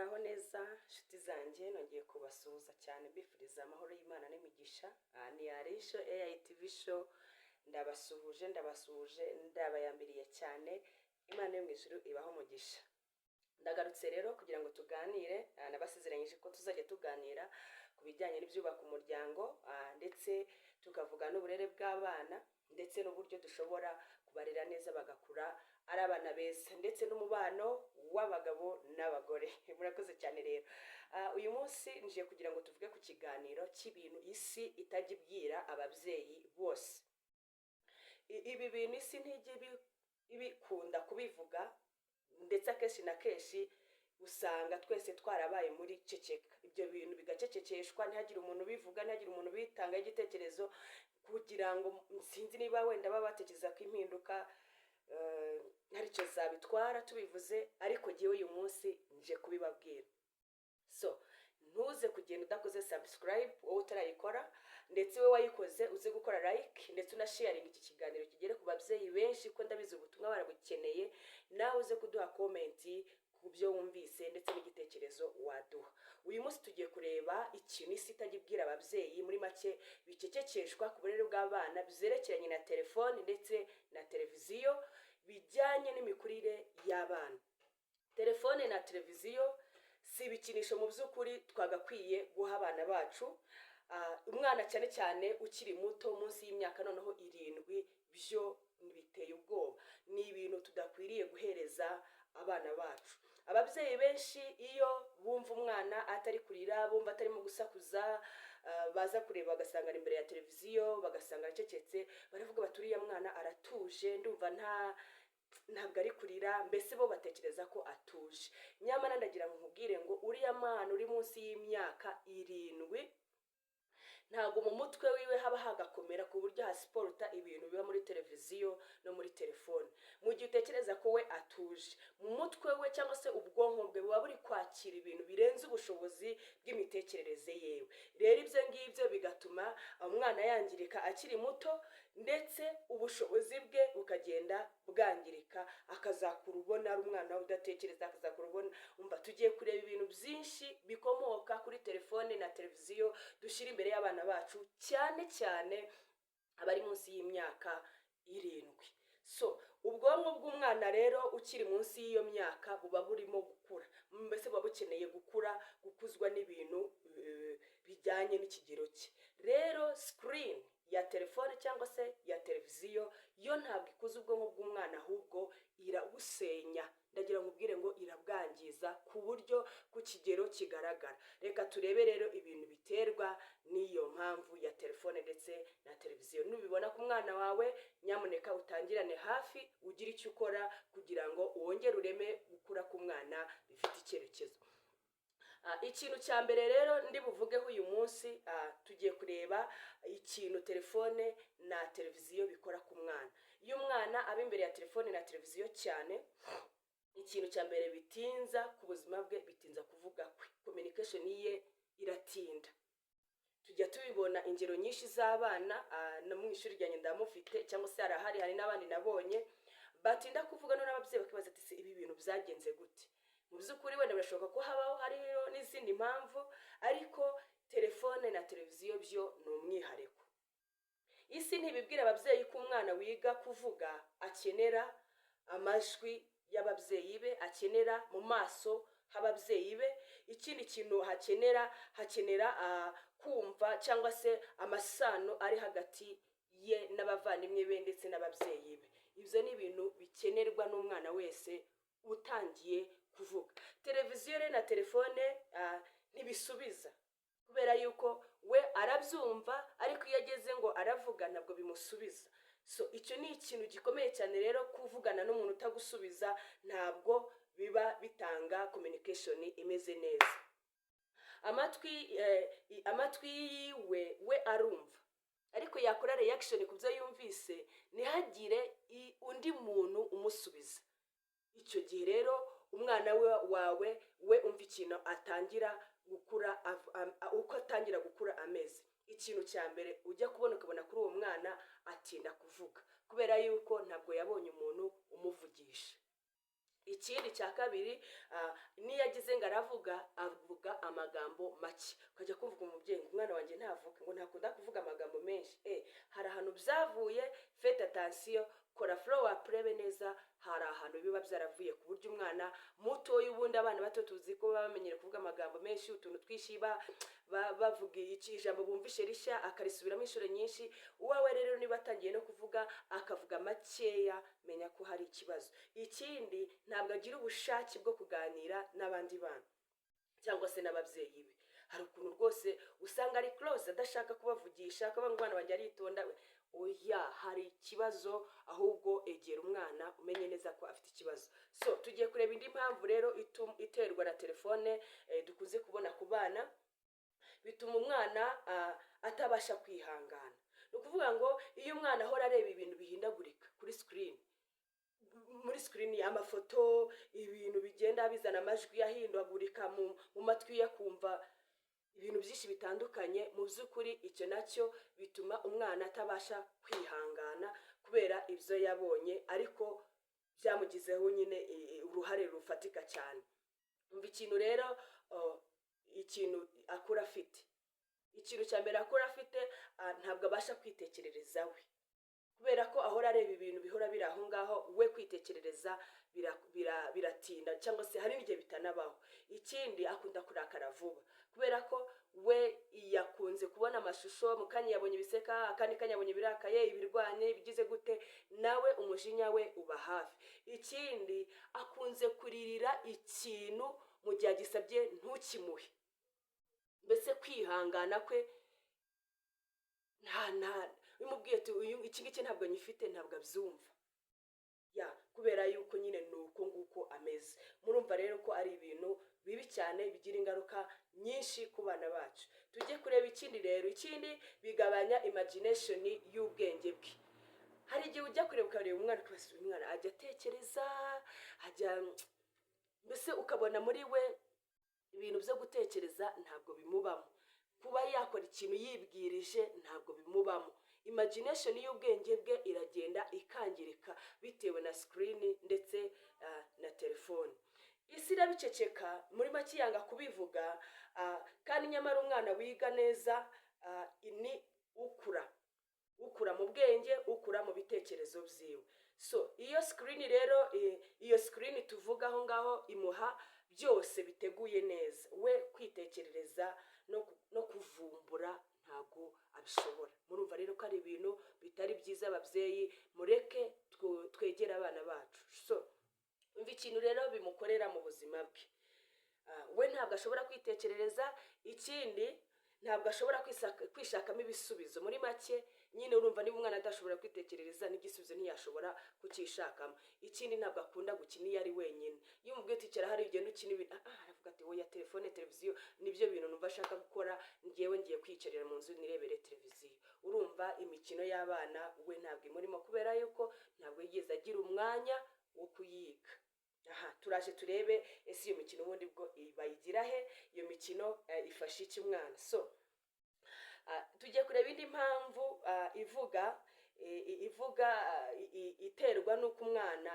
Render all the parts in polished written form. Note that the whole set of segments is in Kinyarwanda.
muraho neza nshuti zanjye nongeye kubasuhuza cyane bifuriza amahoro y'Imana n'imigisha. Ni Arisho AITV show, ndabasuhuje ndabayambiriye cyane. Imana yo mu ijuru ibaho umugisha. Ndagarutse rero kugira ngo tuganire, nabasezeranyije ko tuzajya tuganira ku bijyanye n'ibyubaka umuryango, ndetse tukavuga n'uburere bw'abana, ndetse n'uburyo dushobora kubarera neza bagakura ari abana beza, ndetse n'umubano w'abagabo n'abagore. Murakoze cyane rero. Uyu munsi nje kugira ngo tuvuge ku kiganiro cy'ibintu isi itajya ibwira ababyeyi bose. Ibi bintu isi ntijya ibikunda kubivuga, ndetse akenshi na kenshi usanga twese twarabaye muri ceceka. Ibyo bintu bigacecekeshwa, ntihagire umuntu ubivuga, ntihagire umuntu bitanga igitekerezo, kugira ngo sinzi niba wenda baba batekereza ko impinduka ntacyo zabitwara tubivuze, ariko jyewe uyu munsi nje kubibabwira. So ntuze kugenda udakoze subscribe wowe utarayikora, ndetse we wayikoze uze gukora like, ndetse unasharing iki kiganiro kigere ku babyeyi benshi, ko ndabizi ubutumwa barabukeneye. Nawe uze kuduha comment ku byo wumvise, ndetse n'igitekerezo waduha. Uyu munsi tugiye kureba ikintu isi itajya ibwira ababyeyi, muri make bicecekeshwa ku burere bw'abana, byerekeranye na telefone ndetse na televiziyo, bijyanye n'imikurire y'abana. Telefone na televiziyo si ibikinisho mu by'ukuri twagakwiye guha abana bacu. Umwana cyane cyane ukiri muto munsi y'imyaka noneho 7, byo biteye ubwoba. Ni ibintu tudakwiriye guhereza abana bacu. Ababyeyi benshi iyo bumva umwana atari kurira, bumva atarimo gusakuza, baza kureba bagasanga ari imbere ya televiziyo, bagasanga acecetse, baravuga bati uriya mwana aratuje, ndumva ntabwo ari kurira, mbese bo batekereza ko atuje. Nyamara ndagira ngo nkubwire ngo uriya mwana uri munsi y'imyaka 7, ntabwo mu mutwe wiwe haba hagakomera ku buryo hasiporta ibintu biba muri televiziyo no muri telefone. Mu gihe utekereza ko we atuje, mu mutwe we cyangwa se ubwonko bwe buba buri kwakira ibintu birenze ubushobozi bw'imitekerereze yewe. Rero ibyo ngibyo bigatuma umwana yangirika akiri muto, ndetse ubushobozi bwe bukagenda bwangirika, akazakura ubona ari umwana udatekereza, akazakura ubona umva. Tugiye kureba ibintu byinshi bikomoka kuri telefone na televiziyo dushyira imbere y'abana bacu, cyane cyane abari munsi y'imyaka 7. So ubwonko bw'umwana rero ukiri munsi y'iyo myaka buba burimo gukura, mbese buba bukeneye gukuzwa n'ibintu bijyanye n'ikigero cye. Rero screen ya telefone cyangwa se ya televiziyo yo ntabwo ikuza ubwonko bw'umwana, ahubwo irabusenya. Ndagira ngo ubwire ngo irabwangiza ku buryo ku kigero kigaragara. Reka turebe rero ibintu biterwa n'iyo mpamvu ya telefone ndetse na televiziyo. Nubibona ku mwana wawe, nyamuneka utangirane hafi, ugire icyo ukora kugira ngo wongere ureme gukura k'umwana bifite icyerekezo. Ikintu cya mbere rero ndi buvugeho uyu munsi, tugiye kureba ikintu telefone na televiziyo bikora ku mwana. Iyo umwana aba imbere ya telefone na televiziyo cyane, ikintu cya mbere bitinza ku buzima bwe, bitinza kuvuga kwe, communication ye iratinda. Tujya tubibona ingero nyinshi z'abana, no mu ishuri ryanjye ndamufite, cyangwa se hari n'abandi nabonye batinda kuvuga, none ababyeyi bakibaza ati ibi bintu byagenze gute. Mu by'ukuri wenda birashoboka ko habaho hariho n'izindi mpamvu, ariko telefone na televiziyo byo ni umwihariko. Isi ntibibwira ababyeyi ko umwana wiga kuvuga akenera amajwi y'ababyeyi be, akenera mu maso h'ababyeyi be. Ikindi kintu hakenera kumva cyangwa se amasano ari hagati ye n'abavandimwe be ndetse n'ababyeyi be. Ibyo ni ibintu bikenerwa n'umwana wese utangiye kuvuga. Televiziyo na telefone ntibisubiza, kubera yuko we arabyumva, ariko iyo ageze ngo aravuga ntabwo bimusubiza. So icyo ni ikintu gikomeye cyane rero, kuvugana n'umuntu utagusubiza ntabwo biba bitanga communication imeze neza. Amatwi yiwe we arumva, ariko yakora reaction ku byo yumvise, ntihagire undi muntu umusubiza. Icyo gihe rero umwana wawe we umva ikintu atangira gukura, uko atangira gukura ameze. Ikintu cya mbere ujya ukabona kuri uwo mwana atinda kuvuga, kubera yuko ntabwo yabonye umuntu umuvugisha. ikindi cya kabiri, niyo agize ngo avuga amagambo make, ukajya kuvuga umubyeyi ngo umwana wanjye ntavuga, ngo ntakunda kuvuga amagambo menshi. Hari ahantu byavuye, fete atansiyo, kora flow up, urebe neza hari ahantu biba byaravuye ku buryo umwana mutoya, ubundi abana bato tuzi ko baba bamenyere kuvuga amagambo menshi, utuntu twinshi bavuga ijambo bumvishe rishya akarisubiramo inshuro nyinshi. Uwawe rero niba atangiye no kuvuga akavuga makeya, menya ko hari ikibazo. Ikindi, ntabwo agira ubushake bwo kuganira n'abandi bana cyangwa se n'ababyeyi be. Hari ukuntu rwose usanga ari close, adashaka kubavugisha, akavuga ngo umwana wanjye aritonda. Oya, hari ikibazo, ahubwo egera umwana umenye neza ko afite ikibazo. So tugiye kureba indi mpamvu rero iterwa na telefone dukunze kubona ku bana, bituma umwana atabasha kwihangana. Ni ukuvuga ngo iyo umwana ahora areba ibintu bihindagurika kuri screen, muri screen y'amafoto, ibintu bigenda bizana amajwi yahindagurika mu matwi yakumva ibintu byinshi bitandukanye, mu by'ukuri icyo nacyo bituma umwana atabasha kwihangana kubera ibyo yabonye, ariko byamugizeho nyine uruhare rufatika cyane. Umva ikintu rero, ikintu akura afite, ikintu cya mbere akura afite, ntabwo abasha kwitekerereza we, kubera ko ahora areba ibintu bihora biri aho ngaho, we kwitekerereza biratinda, cyangwa se hari n'igihe bitanabaho. Ikindi, akunda kurakara vuba, kubera ko we yakunze kubona amashusho, mu kanya yabonye ibiseka, akandi kanya yabonye birakaye, ibirwanye, bigize gute, nawe umujinya we uba hafi. Ikindi, akunze kuririra ikintu mu gihe agisabye ntukimuhe, mbese kwihangana kwe bimubwiye ati iki ngiki ntabwo nyifite, ntabwo abyumva, kubera yuko nyine ni uko nguko ameze. Murumva rero ko ari ibintu bibi cyane, bigira ingaruka nyinshi ku bana bacu. Tujye kureba ikindi rero. Ikindi, bigabanya imagination y'ubwenge bwe. Hari igihe ujya kureba ukareba umwana, ukabasura umwana ajya atekereza, mbese ukabona muri we ibintu byo gutekereza ntabwo bimubamo, kuba yakora ikintu yibwirije ntabwo bimubamo. Imagination y'ubwenge bwe iragenda ikangirika bitewe na screen ndetse na telefone. Isi irabiceceka, muri make yanga kubivuga, kandi nyamara umwana wiga neza ni ukura mu bwenge, ukura mu bitekerezo byiwe. So iyo screen rero, iyo screen tuvuga aho ngaho imuha byose biteguye neza, we kwitekerereza no kuvumbura ntago abishobora. Murumva rero ko ari ibintu bitari byiza. Ababyeyi mureke twegera abana bacu. So umva ikintu rero bimukorera mu buzima bwe, we ntabwo ashobora kwitekerereza. Ikindi, ntabwo ashobora kwishakamo ibisubizo. Muri make nyine urumva niba umwana adashobora kwitekerereza, n'igisubizo ntiyashobora kukishakamo. Ikindi, ntabwo akunda gukina iyo ari wenyine. Iyo umubwiye ati cyara hari igenda ukina ibintu, aravuga ati oya, telefone, televiziyo nibyo bintu numva ashaka gukora, ngiye kwiyicarira mu nzu nirebere televiziyo. Urumva imikino y'abana we ntabwo imurimo, kubera yuko ntabwo yigeze agira umwanya wo kuyiga. Turaje turebe ese iyo mikino ubundi bwo bayigira he, iyo mikino ifasha iki umwana. So tujye kureba indi mpamvu ivuga iterwa n'uko umwana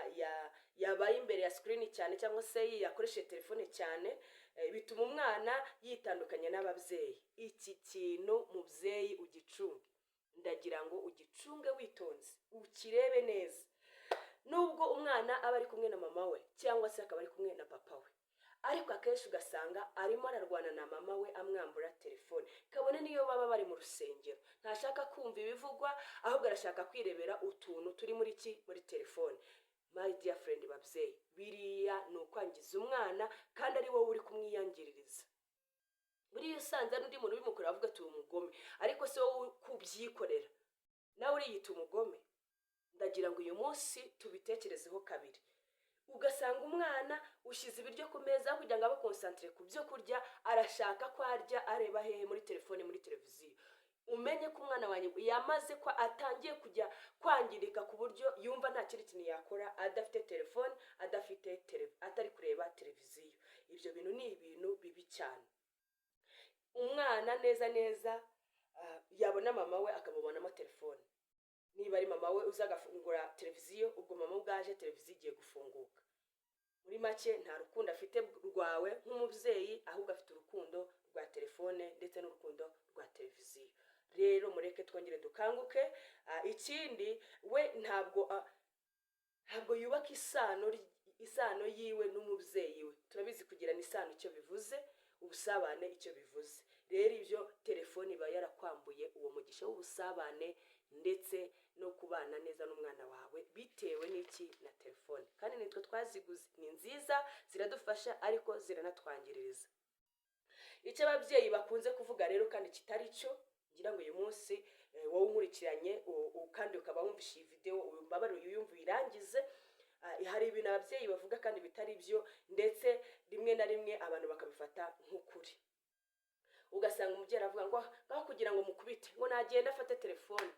yabaye imbere ya screen cyane, cyangwa se yakoresheje telefone cyane, bituma umwana yitandukanya n'ababyeyi. Iki kintu mubyeyi ugicunge, ndagira ngo ugicunge witonze, ukirebe neza. Nubwo umwana aba ari kumwe na mama we, cyangwa se akaba ari kumwe na papa we, ariko akenshi ugasanga arimo ararwana na mama we amwambura telefone. Kabone niyo baba bari mu rusengero, ntashaka kumva ibivugwa, ahubwo arashaka kwirebera utuntu turi muri telefone. My dear friend, babyeyi, biriya ni ukwangiza umwana, kandi ari wowe uri kumwiyangiririza. Buriya usanze n'undi muntu bimukorera avuga ati umugome, ariko se wowe kubyikorera nawe uriyita umugome. Ndagira ngo uyu munsi tubitekerezeho kabiri. Ugasanga umwana ushyize ibiryo ku meza kugira ngo abe concentré ku byo kurya, arashaka ko arya areba hehe muri telefone, muri televiziyo. Umenye ko umwana wanjye yamaze ko atangiye kujya kwangirika ku buryo yumva nta kindi kintu yakora adafite telefone, atari kureba televiziyo. Ibyo bintu ni ibintu bibi cyane. Umwana neza yabona mama we akamubonamo telefone. Niba ari mama we uza agafungura televiziyo, ubwo mama ubwaje televiziyo igiye gufunguka. muri make nta rukundo afite rwawe nk'umubyeyi, ahubwo afite urukundo rwa telefone ndetse n'urukundo rwa televiziyo. Rero mureke twongere dukanguke. Ikindi we ntabwo yubaka isano yiwe n'umubyeyi we. Turabizi kugirana isano icyo bivuze, ubusabane icyo bivuze. Rero ibyo telefone iba yarakwambuye uwo mugisha w'ubusabane ndetse no kubana neza n'umwana wawe bitewe n'iki na telefone. Kandi nitwe twaziguze, ni nziza, ziradufasha ariko ziranatwangiririza. Icyo ababyeyi bakunze kuvuga rero kandi kitari cyo, ngira ngo uyu munsi wowe unkurikiranye kandi ukaba wumvishe iyi video umbabarire uyumva uyirangize. Hari ibintu ababyeyi bavuga kandi bitari byo, ndetse rimwe na rimwe abantu bakabifata nk'ukuri. Ugasanga umubyeyi aravuga ngo ngaho kugira ngo mukubite ngo nagenda afate telefone,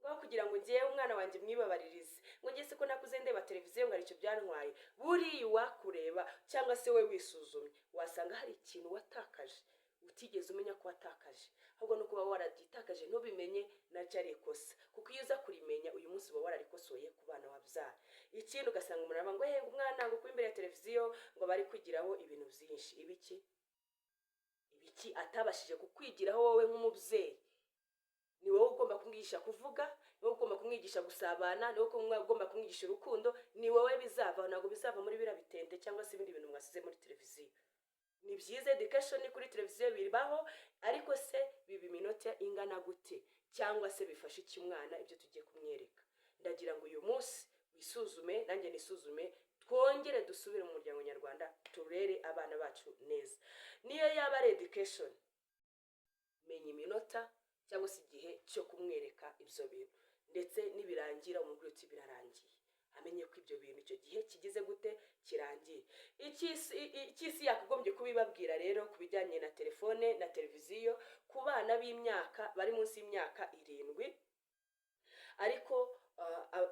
ngaho kugira ngo ngiye umwana wanjye mwibabaririze, ngo ngiye se ko nakuze ndeba televiziyo ngo aricyo byantwaye. Buriya wakureba cyangwa se we wisuzumye wasanga hari ikintu watakaje utigeze umenya ko watakaje, ahubwo no kuba waragitakaje ntubimenye nacyo ari ikosa, kuko iyo uza kurimenya uyu munsi uba wararikosoye ku bana wabyara. Ikindi ugasanga umuntu aravuga ngo umwana ngo kuba imbere ya televiziyo ngo bari kwigiraho ibintu byinshi. Ibiki atabashije kukwigiraho wowe nk'umubyeyi. Ni wowe ugomba kumwigisha kuvuga, ni wowe ugomba kumwigisha gusabana, ni wowe ugomba kumwigisha urukundo. Ni wowe bizava, ntabwo bizava muri bira bitende cyangwa se ibindi bintu mwasize muri televiziyo. Ni byiza education kuri televiziyo bibaho, ariko se biba iminota ingana gute cyangwa se bifasha iki umwana ibyo tugiye kumwereka? Ndagira ngo uyu munsi wisuzume, nanjye nisuzume, twongere dusubire mu muryango nyarwanda, turere abana bacu neza. Niyo yaba ari education, menya iminota cyangwa se igihe cyo kumwereka ibyo bintu, ndetse nibirangira umubwire uti birarangiye, amenye ko ibyo bintu icyo gihe kigize gute kirangiye. Ikisi yakagombye kubibabwira rero ku bijyanye na telefone na televiziyo ku bana b'imyaka bari munsi y'imyaka 7, ariko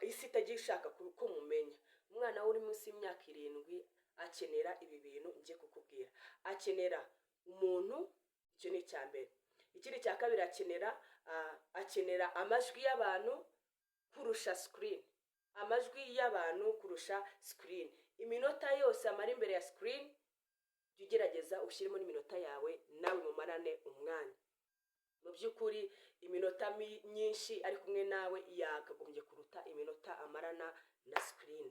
isi itagiye ishaka ko mumenya. Umwana uri munsi y'imyaka 7 akenera ibi bintu ngiye kukubwira. Akenera umuntu, icyo ni icyambere. Ikindi cya kabiri akenera amajwi y'abantu kurusha screen. Amajwi y'abantu kurusha screen. Iminota yose amara imbere ya screen, ugerageza ushyiremo n'iminota yawe nawe mumarane umwanya. Mu by'ukuri iminota myinshi ari kumwe nawe yakagombye kuruta iminota amarana na screen.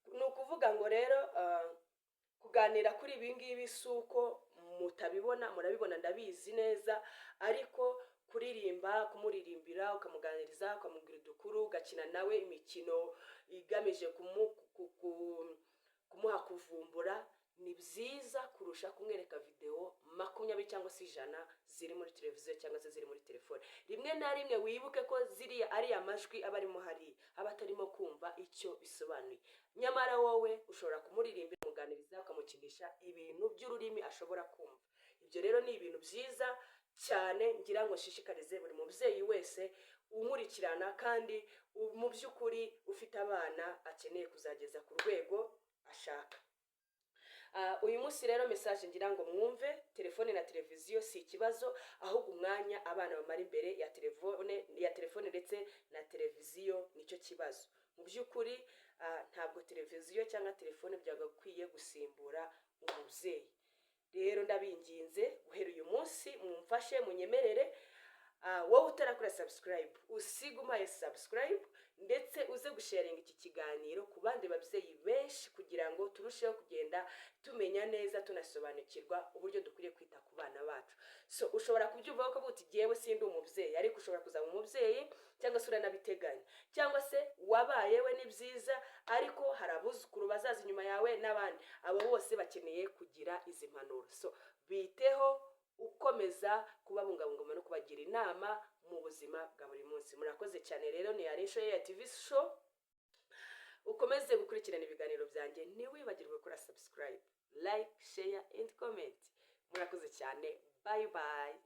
Ni ukuvuga ngo rero kuganira kuri ibi ngibi suko mutabibona, murabibona ndabizi neza, ariko kumuririmbira, ukamuganiriza, ukamubwira udukuru, ugakina nawe imikino igamije kumuha kuvumbura, ni byiza kurusha kumwereka video 20 cyangwa se 100 ziri muri televiziyo cyangwa se ziri muri telefone. Rimwe na rimwe wibuke ko ziriya ari amajwi abarimo hari abatarimo kumva icyo bisobanuye. Nyamara wowe ushobora kumuririmbira, umuganiriza, ukamukinisha ibintu by'ururimi ashobora kumva. Ibyo rero ni ibintu byiza cyane, ngira ngo shishikarize buri mubyeyi wese unkurikirana kandi mu by'ukuri ufite abana akeneye kuzageza ku rwego ashaka. Uyu munsi rero message ngira ngo mwumve, telefone na televiziyo si ikibazo, ahubwo umwanya abana bamara imbere ya telefone ndetse na televiziyo nicyo kibazo. Mu by'ukuri ntabwo televiziyo cyangwa telefone byagakwiye gusimbura umubyeyi. Rero ndabinginze guhera uyu munsi mumfashe munyemerere, wowe utarakora subscribe usigumaye subscribe, ndetse uze gusharinga iki kiganiro ku bandi babyeyi benshi kugira ngo turusheho kugenda tumenya neza tunasobanukirwa uburyo dukwiriye kwita ku bana bacu. So ushobora kubyumva ko buti giyewe sindi umubyeyi, ariko ushobora kuzaba umubyeyi cyangwa se uranabiteganya, cyangwa se wabayewe ni byiza ariko harabuzukuru bazaza inyuma yawe n'abandi. Abo bose bakeneye kugira izi mpanuro. So biteho ukomeza kubabungabunga no kubagira inama mu buzima bwa buri munsi. Murakoze cyane rero, ni Arisho ya TV show. Ukomeze gukurikirana ibiganiro byanjye, ntiwibagirwe gukora subscribe, like, share and comment. Murakoze cyane. Bye bye.